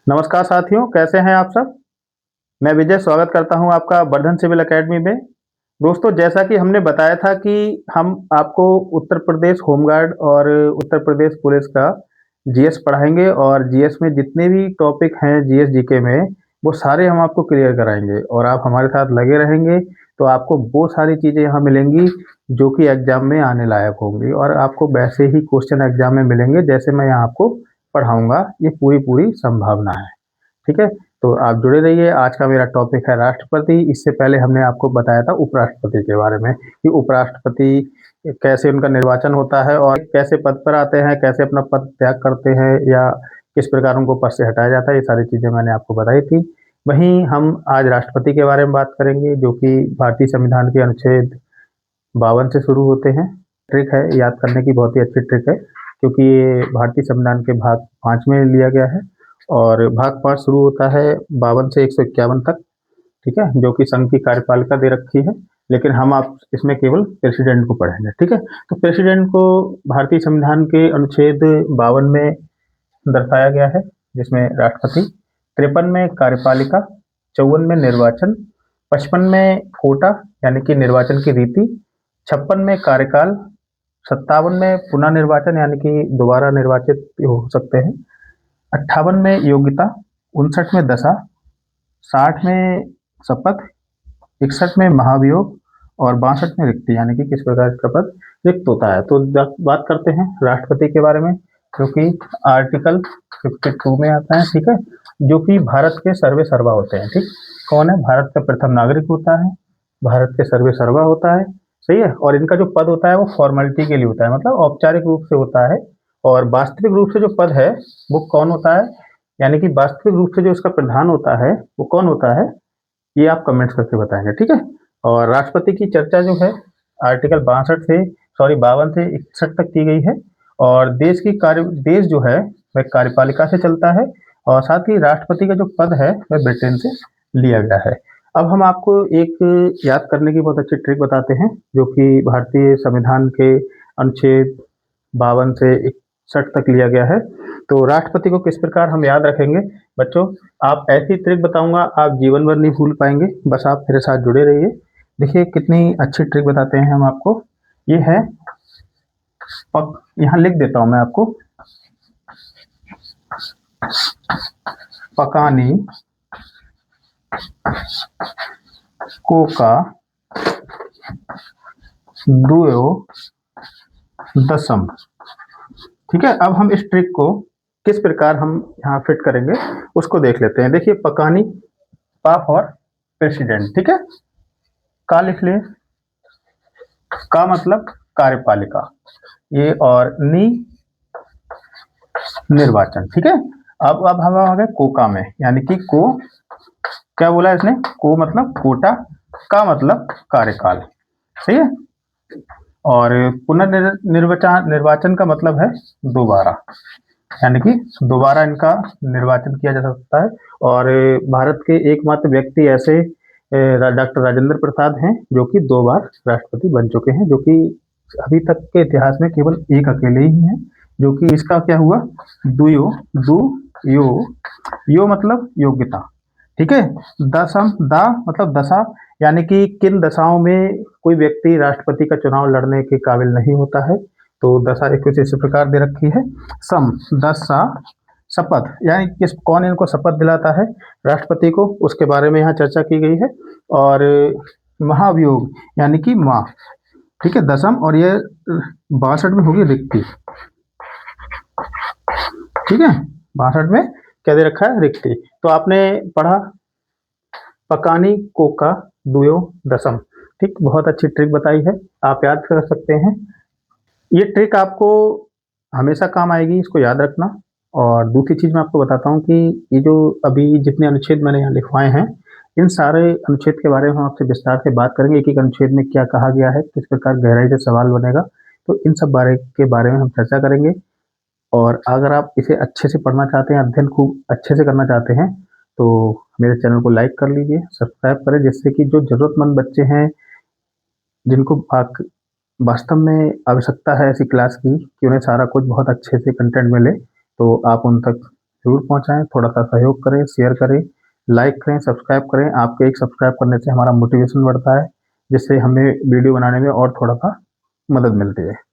नमस्कार साथियों, कैसे हैं आप सब? मैं विजय स्वागत करता हूं आपका वर्धन सिविल एकेडमी में। दोस्तों, जैसा कि हमने बताया था कि हम आपको उत्तर प्रदेश होमगार्ड और उत्तर प्रदेश पुलिस का जीएस पढ़ाएंगे और जीएस में जितने भी टॉपिक हैं जीएस जीके में, वो सारे हम आपको क्लियर कराएंगे और आप हमारे साथ लगे रहेंगे तो आपको वो सारी चीज़ें यहाँ मिलेंगी जो कि एग्जाम में आने लायक होंगी और आपको वैसे ही क्वेश्चन एग्जाम में मिलेंगे जैसे मैं यहाँ आपको पढ़ाऊंगा। ये पूरी पूरी संभावना है। ठीक है, तो आप जुड़े रहिए। आज का मेरा टॉपिक है राष्ट्रपति। इससे पहले हमने आपको बताया था उपराष्ट्रपति के बारे में कि उपराष्ट्रपति कैसे उनका निर्वाचन होता है और कैसे पद पर आते हैं, कैसे अपना पद त्याग करते हैं या किस प्रकार उनको पद से हटाया जाता है। ये सारी चीज़ें मैंने आपको बताई थी। वहीं हम आज राष्ट्रपति के बारे में बात करेंगे जो कि भारतीय संविधान के अनुच्छेद 52 से शुरू होते हैं। ट्रिक है याद करने की, बहुत ही अच्छी ट्रिक है क्योंकि ये भारतीय संविधान के भाग 5 में लिया गया है और भाग 5 शुरू होता है 52 से 151 तक। ठीक है, जो कि संघ की कार्यपालिका दे रखी है, लेकिन हम आप इसमें केवल प्रेसिडेंट को पढ़ेंगे। ठीक है, तो प्रेसिडेंट को भारतीय संविधान के अनुच्छेद 52 में दर्शाया गया है, जिसमें राष्ट्रपति, 53 में कार्यपालिका, 54 में निर्वाचन, 55 में कोटा यानी कि निर्वाचन की रीति, 56 में कार्यकाल, 57 में पुनः निर्वाचन यानी कि दोबारा निर्वाचित हो सकते हैं, 58 में योग्यता, 59 में दशा, 60 में शपथ, 61 में महाभियोग और 62 में रिक्ति यानी कि किस प्रकार इसका पद रिक्त होता है। तो बात करते हैं राष्ट्रपति के बारे में, जो कि आर्टिकल 52 में आता है। ठीक है, जो कि भारत के सर्वे सर्वा होते हैं। ठीक, कौन है? भारत का प्रथम नागरिक होता है, भारत के सर्वे सर्वा होता है। सही है, और इनका जो पद होता है वो फॉर्मेलिटी के लिए होता है, मतलब औपचारिक रूप से होता है। और वास्तविक रूप से जो पद है वो कौन होता है, यानी कि वास्तविक रूप से जो इसका प्रधान होता है वो कौन होता है, ये आप कमेंट्स करके बताएंगे। ठीक है, और राष्ट्रपति की चर्चा जो है आर्टिकल 52 से 61 तक की गई है। और देश जो है वह कार्यपालिका से चलता है और साथ ही राष्ट्रपति का जो पद है वह ब्रिटेन से लिया गया है। अब हम आपको एक याद करने की बहुत अच्छी ट्रिक बताते हैं, जो कि भारतीय संविधान के अनुच्छेद 52 से 61 तक लिया गया है। तो राष्ट्रपति को किस प्रकार हम याद रखेंगे बच्चों, आप ऐसी ट्रिक बताऊंगा आप जीवन भर नहीं भूल पाएंगे, बस आप मेरे साथ जुड़े रहिए। देखिए कितनी अच्छी ट्रिक बताते हैं हम आपको। ये है यहाँ लिख देता हूं मैं आपको, पकानी कोका दुयो दसम। ठीक है, अब हम इस ट्रिक को किस प्रकार हम यहाँ फिट करेंगे उसको देख लेते हैं। देखिए पकानी, पा फॉर प्रेसिडेंट, ठीक है, का लिख ले, का मतलब कार्यपालिका, ये और नी निर्वाचन। ठीक है, अब हम आ गए कोका में, यानी कि को, क्या बोला इसने, को मतलब कोटा, का मतलब कार्यकाल। सही है, और निर्वाचन का मतलब है दोबारा, यानी कि दोबारा इनका निर्वाचन किया जा सकता है। और भारत के एकमात्र व्यक्ति ऐसे डॉक्टर राजेंद्र प्रसाद हैं जो कि 2 बार राष्ट्रपति बन चुके हैं, जो कि अभी तक के इतिहास में केवल एक अकेले ही हैं, जो कि इसका क्या हुआ, दुयो, दु यो, यो मतलब योग्यता। ठीक है, दशम, दा मतलब दशा, यानी कि किन दशाओं में कोई व्यक्ति राष्ट्रपति का चुनाव लड़ने के काबिल नहीं होता है, तो दशा एक कुछ इस प्रकार दे रखी है। सम, दशा, शपथ, यानी किस, कौन इनको शपथ दिलाता है राष्ट्रपति को, उसके बारे में यहाँ चर्चा की गई है। और महाभियोग यानी कि माँ। ठीक है, दशम, और ये 62 में होगी रिक्ति। ठीक है, 62 में क्या दे रखा है, रिक्ति। तो आपने पढ़ा पकानी कोका दुयो दसम। ठीक, बहुत अच्छी ट्रिक बताई है, आप याद कर सकते हैं। ये ट्रिक आपको हमेशा काम आएगी, इसको याद रखना। और दूसरी चीज़ मैं आपको बताता हूँ कि ये जो अभी जितने अनुच्छेद मैंने यहाँ लिखवाए हैं, इन सारे अनुच्छेद के बारे में हम आपसे विस्तार से बात करेंगे। एक एक अनुच्छेद में क्या कहा गया है, किस प्रकार गहराई से सवाल बनेगा, तो इन सब बारे में हम चर्चा करेंगे। और अगर आप इसे अच्छे से पढ़ना चाहते हैं, अध्ययन खूब अच्छे से करना चाहते हैं, तो मेरे चैनल को लाइक कर लीजिए, सब्सक्राइब करें, जिससे कि जो ज़रूरतमंद बच्चे हैं, जिनको वास्तव में आवश्यकता है ऐसी क्लास की कि उन्हें सारा कुछ बहुत अच्छे से कंटेंट मिले, तो आप उन तक ज़रूर पहुँचाएँ, थोड़ा-सा सहयोग करें, शेयर करें, लाइक करें, सब्सक्राइब करें। आपके एक सब्सक्राइब करने से हमारा मोटिवेशन बढ़ता है, जिससे हमें वीडियो बनाने में और थोड़ा-सा मदद मिलती है।